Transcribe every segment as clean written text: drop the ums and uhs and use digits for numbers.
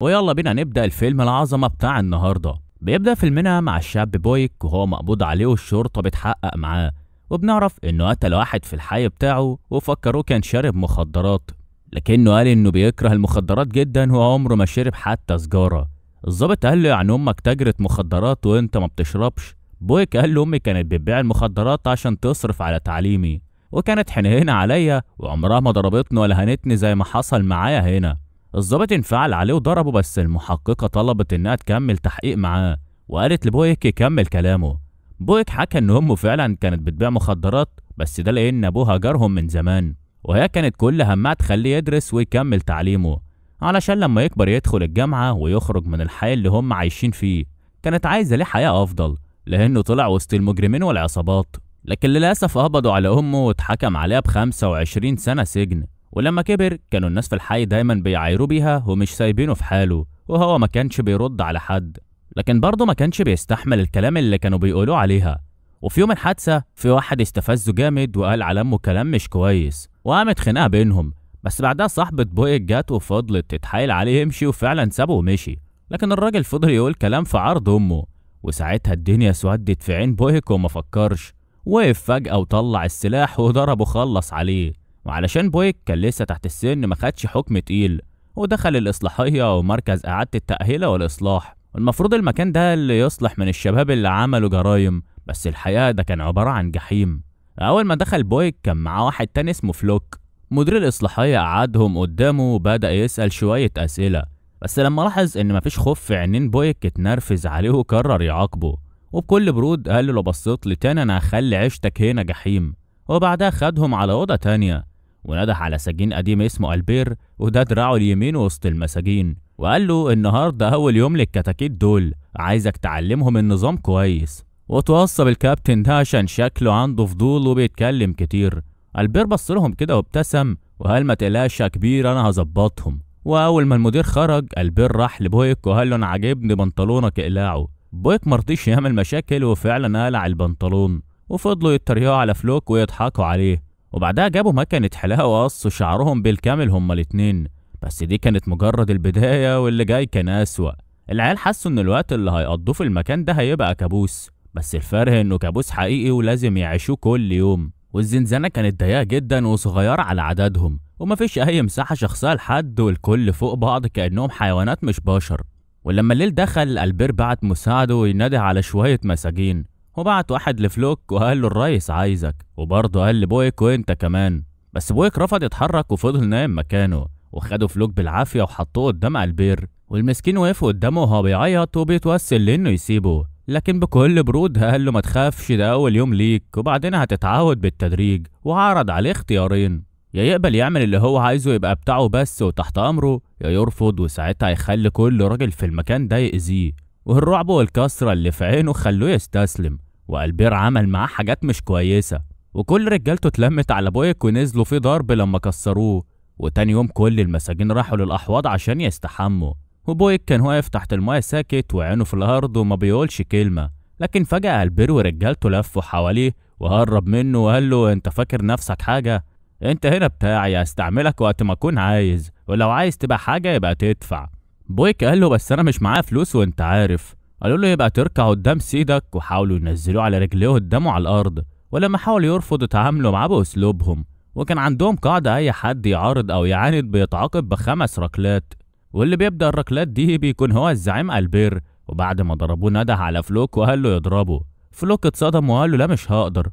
ويلا بينا نبدأ الفيلم العظمة بتاع النهاردة. بيبدأ فيلمنا مع الشاب بويك وهو مقبوض عليه والشرطة بتحقق معاه، وبنعرف انه قتل واحد في الحي بتاعه وفكروه كان شارب مخدرات، لكنه قال انه بيكره المخدرات جدا وعمره ما شرب حتى سجارة. الضابط قال له يعني امك تاجرة مخدرات وانت ما بتشربش؟ بويك قال له امي كانت بتبيع المخدرات عشان تصرف على تعليمي، وكانت حنينة عليا وعمرها ما ضربتني ولا هنتني زي ما حصل معايا هنا. الضابط انفعل عليه وضربه، بس المحققة طلبت انها تكمل تحقيق معاه وقالت لبويك يكمل كلامه. بويك حكى ان امه فعلا كانت بتبيع مخدرات، بس ده لان ابوها جارهم من زمان، وهي كانت كل همها تخليه يدرس ويكمل تعليمه علشان لما يكبر يدخل الجامعة ويخرج من الحي اللي هم عايشين فيه. كانت عايزة ليه حياة افضل لانه طلع وسط المجرمين والعصابات، لكن للأسف قبضوا على امه واتحكم عليها ب25 سنة سجن. ولما كبر كانوا الناس في الحي دايما بيعايروا بيها ومش سايبينه في حاله، وهو ما كانش بيرد على حد، لكن برضه ما كانش بيستحمل الكلام اللي كانوا بيقولوه عليها. وفي يوم الحادثة في واحد استفزه جامد وقال على امه كلام مش كويس، وقامت خناقة بينهم. بس بعدها صاحبة بويك جات وفضلت تتحايل عليه يمشي، وفعلا سابه ومشي، لكن الراجل فضل يقول كلام في عرض امه. وساعتها الدنيا سودت في عين بويك وما فكرش، وقف فجأة وطلع السلاح وضربه خلص عليه. وعلشان بويك كان لسه تحت السن ما خدش حكم تقيل، ودخل الإصلاحية ومركز إعادة التأهيلة والإصلاح. المفروض المكان ده اللي يصلح من الشباب اللي عملوا جرايم، بس الحقيقة ده كان عبارة عن جحيم. أول ما دخل بويك كان معاه واحد تاني اسمه فلوك. مدير الإصلاحية قعدهم قدامه وبدأ يسأل شوية أسئلة، بس لما لاحظ إن مفيش خوف في عينين بويك اتنرفز عليه وقرر يعاقبه. وبكل برود قال له لو بصيت لي تاني أنا هخلي عيشتك هنا جحيم. وبعدها خدهم على أوضة تانية ونده على سجين قديم اسمه ألبير، وده دراعه اليمين وسط المساجين، وقال له النهارده أول يوم للكتاكيت دول، عايزك تعلمهم النظام كويس وتوصل الكابتن ده عشان شكله عنده فضول وبيتكلم كتير. ألبير بص لهم كده وابتسم وقال ما تقلقش يا كبير أنا هظبطهم. وأول ما المدير خرج ألبير راح لبويك وقال له أنا عاجبني بنطلونك اقلعه. بويك مرضيش يعمل مشاكل وفعلا قلع البنطلون، وفضلوا يتريقوا على فلوك ويضحكوا عليه. وبعدها جابوا مكنة حلاقة وقصوا شعرهم بالكامل هما الاتنين، بس دي كانت مجرد البداية واللي جاي كان أسوأ. العيال حسوا إن الوقت اللي هيقضوه في المكان ده هيبقى كابوس، بس الفرق إنه كابوس حقيقي ولازم يعيشوه كل يوم. والزنزانة كانت ضيقة جدا وصغيرة على عددهم، ومفيش أي مساحة شخصية لحد، والكل فوق بعض كأنهم حيوانات مش بشر. ولما الليل دخل ألبير بعت مساعده وينادي على شوية مساجين، وبعت واحد لفلوك وقال له الريس عايزك، وبرضه قال لبويك وانت كمان. بس بويك رفض يتحرك وفضل نايم مكانه، وخدوا فلوك بالعافية وحطوه قدام ألبير. والمسكين وقف قدامه وهو بيعيط وبيتوسل لانه يسيبه، لكن بكل برود قال له ما تخافش ده اول يوم ليك وبعدين هتتعود بالتدريج. وعرض عليه اختيارين، يا يقبل يعمل اللي هو عايزه يبقى بتاعه بس وتحت امره، يا يرفض وساعتها هيخلي كل راجل في المكان ده يأذيه. والرعب والكسرة اللي في عينه خلوه يستسلم، وألبير عمل معاه حاجات مش كويسة، وكل رجالته اتلمت على بويك ونزلوا فيه ضرب لما كسروه. وتاني يوم كل المساجين راحوا للأحواض عشان يستحموا، وبويك كان واقف تحت المايه ساكت وعينه في الأرض وما بيقولش كلمة. لكن فجأة ألبير ورجالته لفوا حواليه وقرب منه وقال له انت فاكر نفسك حاجة؟ انت هنا بتاعي هستعملك وقت ما اكون عايز، ولو عايز تبقى حاجة يبقى تدفع. بويك قال له بس انا مش معايا فلوس وانت عارف. قالوا له يبقى تركع قدام سيدك، وحاولوا ينزلوه على رجليه قدامه على الارض. ولما حاول يرفض اتعاملوا معاه باسلوبهم، وكان عندهم قاعدة اي حد يعارض او يعاند بيتعاقب ب5 ركلات، واللي بيبدأ الركلات دي بيكون هو الزعيم ألبير. وبعد ما ضربوه نده على فلوك وقال له يضربه. فلوك اتصدم وقال له لا مش هقدر،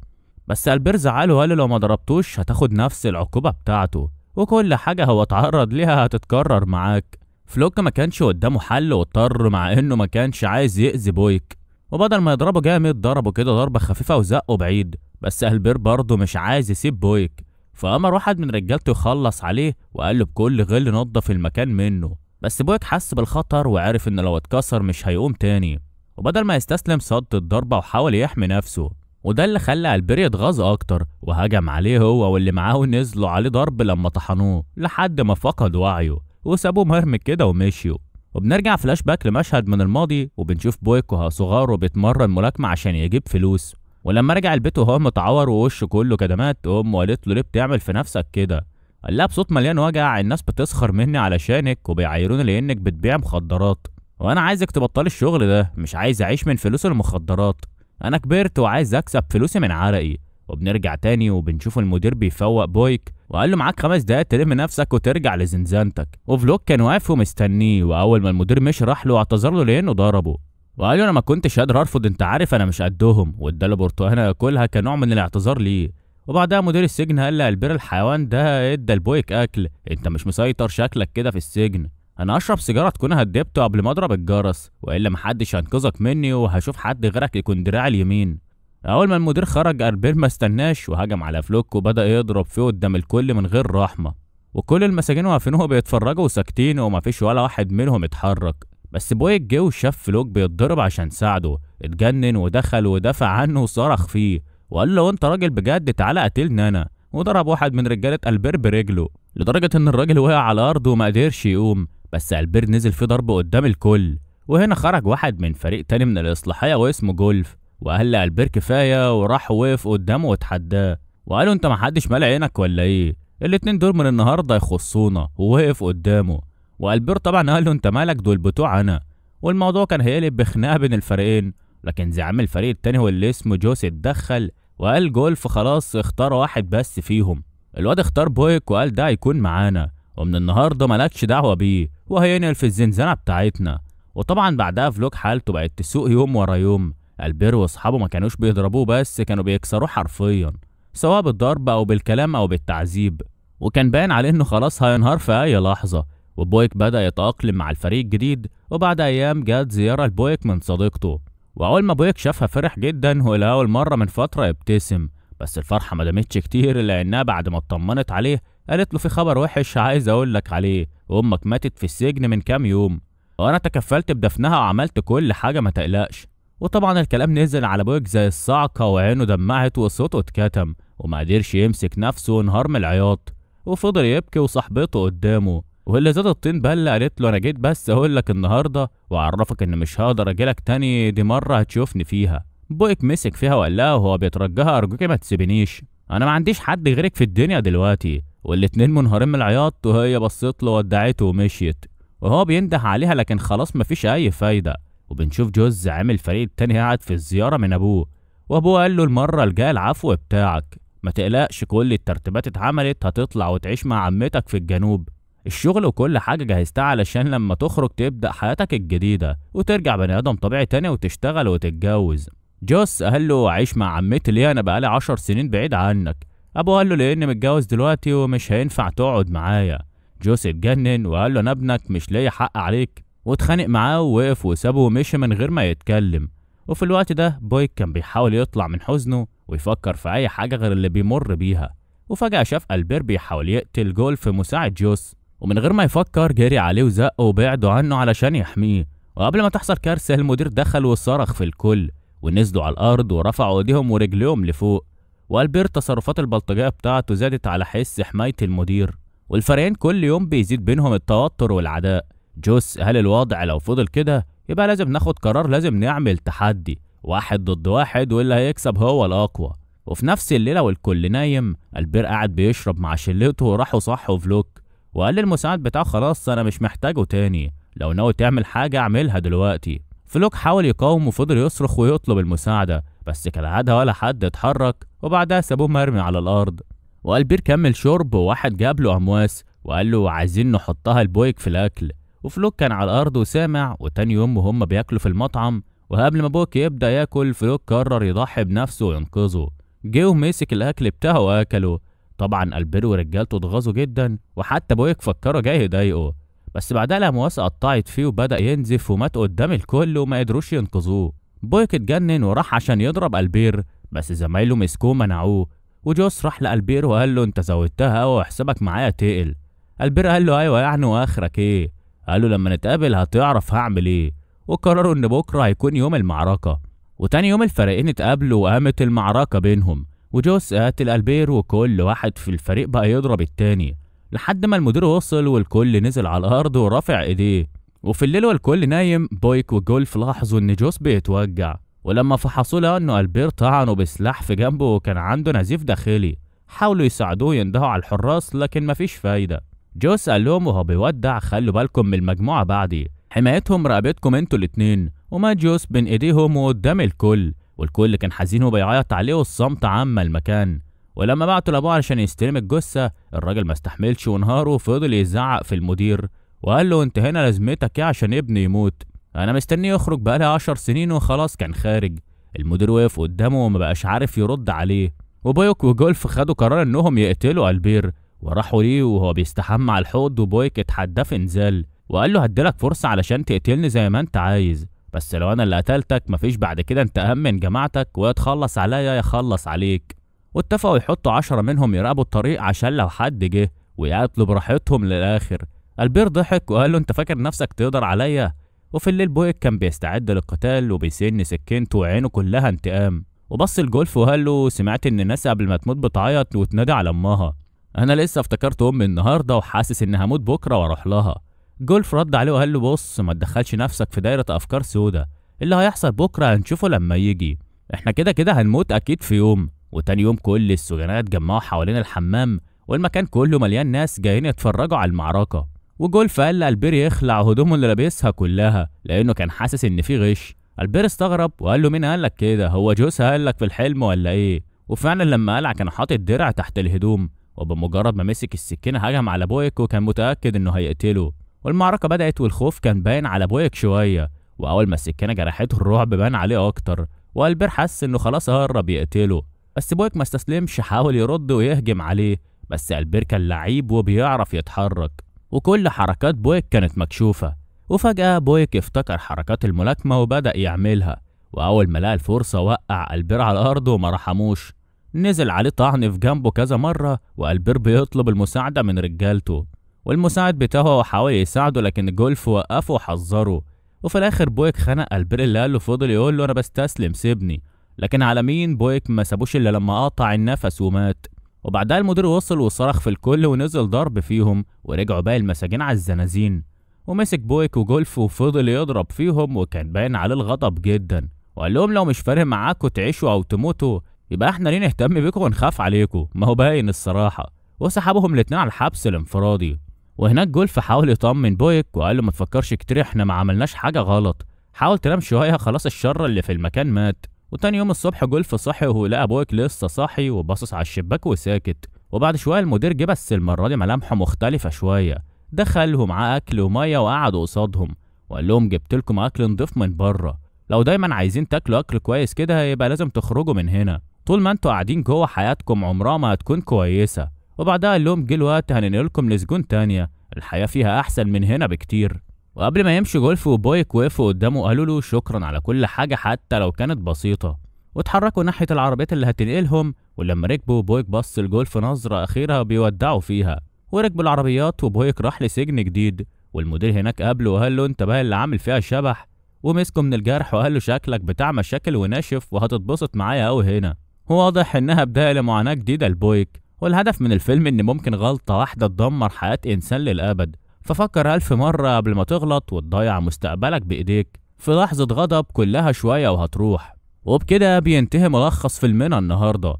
بس ألبير زعله وقال له لو ما ضربتوش هتاخد نفس العقوبة بتاعته، وكل حاجة هو اتعرض ليها هتتكرر معاك. فلوك ما كانش قدامه حل واضطر، مع انه ما كانش عايز يأذي بويك، وبدل ما يضربه جامد ضربه كده ضربة خفيفة وزقه بعيد. بس ألبير برضه مش عايز يسيب بويك، فأمر واحد من رجالته يخلص عليه وقال له بكل غل نضف المكان منه. بس بويك حس بالخطر وعرف ان لو اتكسر مش هيقوم تاني، وبدل ما يستسلم صد الضربة وحاول يحمي نفسه. وده اللي خلى ألبير يتغاظ اكتر وهجم عليه هو واللي معاه، نزلوا عليه ضرب لما طحنوه لحد ما فقد وعيه وسابوه مرمي كده ومشيوا. وبنرجع فلاش باك لمشهد من الماضي وبنشوف بويك وهو صغار وبيتمرن ملاكمة عشان يجيب فلوس. ولما رجع البيت وهو متعور ووشه كله كدمات، امه قالت له ليه بتعمل في نفسك كده؟ قال لها بصوت مليان وجع: الناس بتسخر مني علشانك وبيعايروني لانك بتبيع مخدرات، وانا عايزك تبطلي الشغل ده، مش عايز اعيش من فلوس المخدرات، انا كبرت وعايز اكسب فلوسي من عرقي. وبنرجع تاني وبنشوف المدير بيفوق بويك وقال له: معاك 5 دقايق تلم نفسك وترجع لزنزانتك. وفلوك كان واقف ومستنيه، واول ما المدير مشي راح له واعتذر له لانه ضربه، وقال له: انا ما كنتش قادر ارفض، انت عارف انا مش قدهم، واداله برتقانه ياكلها كنوع من الاعتذار ليه. وبعدها مدير السجن قال لألبير: الحيوان ده ادى لبويك اكل، انت مش مسيطر شكلك كده في السجن، انا اشرب سيجاره تكون هدبته قبل ما اضرب الجرس، والا محدش هينقذك مني وهشوف حد غيرك يكون دراعي اليمين. اول ما المدير خرج ألبير ما استناش وهجم على فلوك وبدا يضرب فيه قدام الكل من غير رحمه، وكل المساجين واقفين وهو بيتفرجوا وساكتين ومفيش ولا واحد منهم اتحرك. بس بويك جه وشاف فلوك بيتضرب عشان ساعده، اتجنن ودخل ودافع عنه وصرخ فيه وقال له: انت راجل بجد تعالى قتلني انا. وضرب واحد من رجاله ألبير برجله لدرجه ان الراجل وقع على الارض وما قدرش يقوم، بس ألبير نزل فيه ضرب قدام الكل. وهنا خرج واحد من فريق تاني من الاصلاحيه واسمه جولف، وقال لألبير كفايه، وراح وقف قدامه واتحداه وقال له: انت محدش مالي عينك ولا ايه؟ الاتنين دول من النهارده يخصونا. ووقف قدامه، وألبير طبعا قال له: انت مالك، دول بتوع انا. والموضوع كان هيقلب بخناقه بين الفريقين، لكن زعيم الفريق التاني واللي اسمه جوس اتدخل وقال جولف خلاص اختار واحد بس فيهم. الواد اختار بويك وقال: ده هيكون معانا، ومن النهارده مالكش دعوه بيه، وهينقل في الزنزانه بتاعتنا. وطبعا بعدها فلوك حالته بقت تسوء يوم ورا يوم. ألبير واصحابه ما كانوش بيضربوه بس، كانوا بيكسروه حرفيا، سواء بالضرب او بالكلام او بالتعذيب، وكان باين عليه انه خلاص هينهار في اي لحظه. وبويك بدأ يتأقلم مع الفريق الجديد، وبعد أيام جات زيارة لبويك من صديقته، وأول ما بويك شافها فرح جدا ولأول مرة من فترة يبتسم، بس الفرحة ما دامتش كتير لأنها بعد ما اطمنت عليه قالت له: في خبر وحش عايز أقول لك عليه، أمك ماتت في السجن من كام يوم، وأنا تكفلت بدفنها وعملت كل حاجة ما تقلقش. وطبعا الكلام نزل على بويك زي الصعقة، وعينه دمعت وصوته اتكتم وما قدرش يمسك نفسه وانهار من العياط، وفضل يبكي وصاحبته قدامه. واللي زاد الطين بله قالت له: انا جيت بس اقول لك النهارده واعرفك ان مش هقدر اجيلك تاني، دي مره هتشوفني فيها. بويك مسك فيها وقال لها وهو بيترجاها: ارجوك ما تسيبنيش، انا ما عنديش حد غيرك في الدنيا دلوقتي. والاتنين منهارين من العياط، وهي بصت له ودعته ومشيت، وهو بينده عليها لكن خلاص مفيش اي فايده. وبنشوف جوز عامل الفريق التاني قاعد في الزياره من ابوه، وابوه قال له: المره الجايه العفو بتاعك، ما تقلقش، كل الترتيبات اتعملت، هتطلع وتعيش مع عمتك في الجنوب، الشغل وكل حاجة جهزتها علشان لما تخرج تبدأ حياتك الجديدة وترجع بني آدم طبيعي تاني وتشتغل وتتجوز. جوس قال له: عيش مع عمتي ليه، أنا بقالي 10 سنين بعيد عنك. أبوه قال له: لأني متجوز دلوقتي ومش هينفع تقعد معايا. جوس اتجنن وقال له: أنا ابنك مش ليا حق عليك، واتخانق معاه ووقف وسابه ومشي من غير ما يتكلم. وفي الوقت ده بويك كان بيحاول يطلع من حزنه ويفكر في أي حاجة غير اللي بيمر بيها، وفجأة شاف ألبير بيحاول يقتل جولف مساعد جوس، ومن غير ما يفكر جري عليه وزقه وبعده عنه علشان يحميه. وقبل ما تحصل كارثة المدير دخل وصرخ في الكل، ونزلوا على الأرض ورفعوا ايديهم ورجليهم لفوق. وألبير تصرفات البلطجية بتاعته زادت على حس حماية المدير، والفريقين كل يوم بيزيد بينهم التوتر والعداء. جوس قال: الوضع لو فضل كده يبقى لازم ناخد قرار، لازم نعمل تحدي 1 ضد 1 واللي هيكسب هو الأقوى. وفي نفس الليلة والكل نايم، ألبير قاعد بيشرب مع شلته وراحوا صحوا فلوك، وقال للمساعد بتاعه: خلاص انا مش محتاجه تاني، لو ناوي تعمل حاجه اعملها دلوقتي. فلوك حاول يقاوم وفضل يصرخ ويطلب المساعده، بس كالعاده ولا حد اتحرك، وبعدها سابوه مرمي على الارض. وألبير كمل شرب، وواحد جاب له امواس وقال له: عايزين نحطها لبويك في الاكل. وفلوك كان على الارض وسامع. وتاني يوم وهم بياكلوا في المطعم، وقبل ما بويك يبدا ياكل فلوك قرر يضحي بنفسه وينقذه، جه ومسك الاكل بتاعه واكله. طبعا ألبير ورجالته اتغاظوا جدا، وحتى بويك فكره جاي يضايقه، بس بعدها الأمواس قطعت فيه وبدأ ينزف ومات قدام الكل وما قدروش ينقذوه. بويك اتجنن وراح عشان يضرب ألبير، بس زمايله مسكوه منعوه. وجوس راح لألبير وقال له: انت زودتها قوي وحسابك معايا تقل. ألبير قال له: ايوه يعني، واخرك ايه؟ قال له: لما نتقابل هتعرف هعمل ايه. وقرروا ان بكره هيكون يوم المعركه، وتاني يوم الفريقين اتقابلوا وقامت المعركه بينهم، وجوس قاتل ألبير وكل واحد في الفريق بقى يضرب التاني لحد ما المدير وصل والكل نزل على الارض ورافع ايديه. وفي الليل والكل نايم، بويك وجولف لاحظوا ان جوس بيتوجع، ولما فحصوا لقوا انه ألبير طعنه بسلاح في جنبه وكان عنده نزيف داخلي. حاولوا يساعدوه يندهوا على الحراس لكن مفيش فايدة. جوس قال لهم وهو بيودع خلوا بالكم من المجموعة بعدي، حمايتهم رقبتكم انتوا الاتنين. ومات جوس بين ايديهم وقدام الكل، والكل كان حزين وبيعيط عليه والصمت عم المكان. ولما بعتوا لابوه علشان يستلم الجثة الراجل ما استحملش وانهار وفضل يزعق في المدير وقال له انت هنا لازمتك ايه عشان ابني يموت؟ انا مستنيه يخرج بقالي 10 سنين وخلاص كان خارج. المدير وقف قدامه وما بقاش عارف يرد عليه. وبويك وجولف خدوا قرار انهم يقتلوا البير وراحوا ليه وهو بيستحمى على الحوض. وبويك اتحداه في انزال وقال له هديلك فرصة علشان تقتلني زي ما انت عايز، بس لو انا اللي قتلتك مفيش بعد كده انتقام من جماعتك، ويا تخلص عليا يخلص عليك. واتفقوا يحطوا 10 منهم يراقبوا الطريق عشان لو حد جه ويقاتلوا براحتهم للاخر. البير ضحك وقال له انت فاكر نفسك تقدر عليا؟ وفي الليل بويك كان بيستعد للقتال وبيسن سكينته وعينه كلها انتقام. وبص الجولف وقال له سمعت ان الناس قبل ما تموت بتعيط وتنادي على امها، انا لسه افتكرت امي النهارده وحاسس اني هموت بكره واروح لها. جولف رد عليه وقال له بص ما تدخلش نفسك في دايره افكار سودة، اللي هيحصل بكره هنشوفه لما يجي، احنا كده كده هنموت اكيد في يوم. وتاني يوم كل السجناء اتجمعوا حوالين الحمام والمكان كله مليان ناس جايين يتفرجوا على المعركه. وجولف قال لألبير يخلع هدومه اللي لابسها كلها لانه كان حاسس ان في غش. البير استغرب وقال له مين قالك كده؟ هو جوزها قالك في الحلم ولا ايه؟ وفعلا لما قلع كان حاطط درع تحت الهدوم، وبمجرد ما مسك السكينه هجم على بويك وكان متاكد انه هيقتله. والمعركه بدات والخوف كان باين على بويك شويه، واول ما السكينه جرحته الرعب بان عليه اكتر. والبير حس انه خلاص قرب يقتله، بس بويك ما استسلمش، حاول يرد ويهجم عليه، بس البير كان لعيب وبيعرف يتحرك وكل حركات بويك كانت مكشوفه. وفجاه بويك افتكر حركات الملاكمه وبدا يعملها، واول ما لقى الفرصه وقع البير على الارض وما رحموش. نزل عليه طعن في جنبه كذا مره والبير بيطلب المساعده من رجالته، والمساعد بتاعه حاول يساعده لكن جولف وقفه وحذره. وفي الاخر بويك خنق البير اللي قاله، فضل يقول له انا بستسلم سيبني، لكن على مين؟ بويك ما سابوش الا لما قطع النفس ومات. وبعدها المدير وصل وصرخ في الكل ونزل ضرب فيهم، ورجعوا باقي المساجين على الزنازين. ومسك بويك وجولف وفضل يضرب فيهم وكان باين عليه الغضب جدا، وقال لهم لو مش فارق معاكوا تعيشوا او تموتوا يبقى احنا ليه نهتم بيكم ونخاف عليكم؟ ما هو باين الصراحه. وسحبهم الاتنين على الحبس الانفرادي. وهناك جولف حاول يطمن بويك وقال له ما تفكرش كتير، احنا ما عملناش حاجه غلط، حاول تنام شويه خلاص الشر اللي في المكان مات. وتاني يوم الصبح جولف صحي ولقى بويك لسه صاحي وباصص على الشباك وساكت. وبعد شويه المدير جه، بس المره دي ملامحه مختلفه شويه، دخل ومعاه اكل وميه وقعدوا قصادهم وقال لهم جبت لكم اكل نضيف من بره، لو دايما عايزين تاكلوا اكل كويس كده يبقى لازم تخرجوا من هنا، طول ما انتوا قاعدين جوه حياتكم عمرها ما هتكون كويسه. وبعدها قال لهم جه الوقت هننقلكم لسجون تانيه الحياه فيها احسن من هنا بكتير. وقبل ما يمشي جولف وبويك وقفوا قدامه وقالوا له شكرا على كل حاجه حتى لو كانت بسيطه، واتحركوا ناحيه العربيات اللي هتنقلهم. ولما ركبوا بويك بص لجولف نظره اخيره بيودعوا فيها، وركبوا العربيات وبويك راح لسجن جديد. والمدير هناك قابله وقال له انت بقى اللي عامل فيها شبح، ومسكه من الجرح وقال له شكلك بتاع مشاكل وناشف وهتتبسط معايا قوي هنا. واضح انها بدايه لمعاناه جديده لبويك، والهدف من الفيلم ان ممكن غلطه واحده تدمر حياه انسان للابد، ففكر 1000 مرة قبل ما تغلط وتضيع مستقبلك بإيديك في لحظة غضب كلها شوية وهتروح. وبكده بينتهي ملخص فيلمنا النهاردة.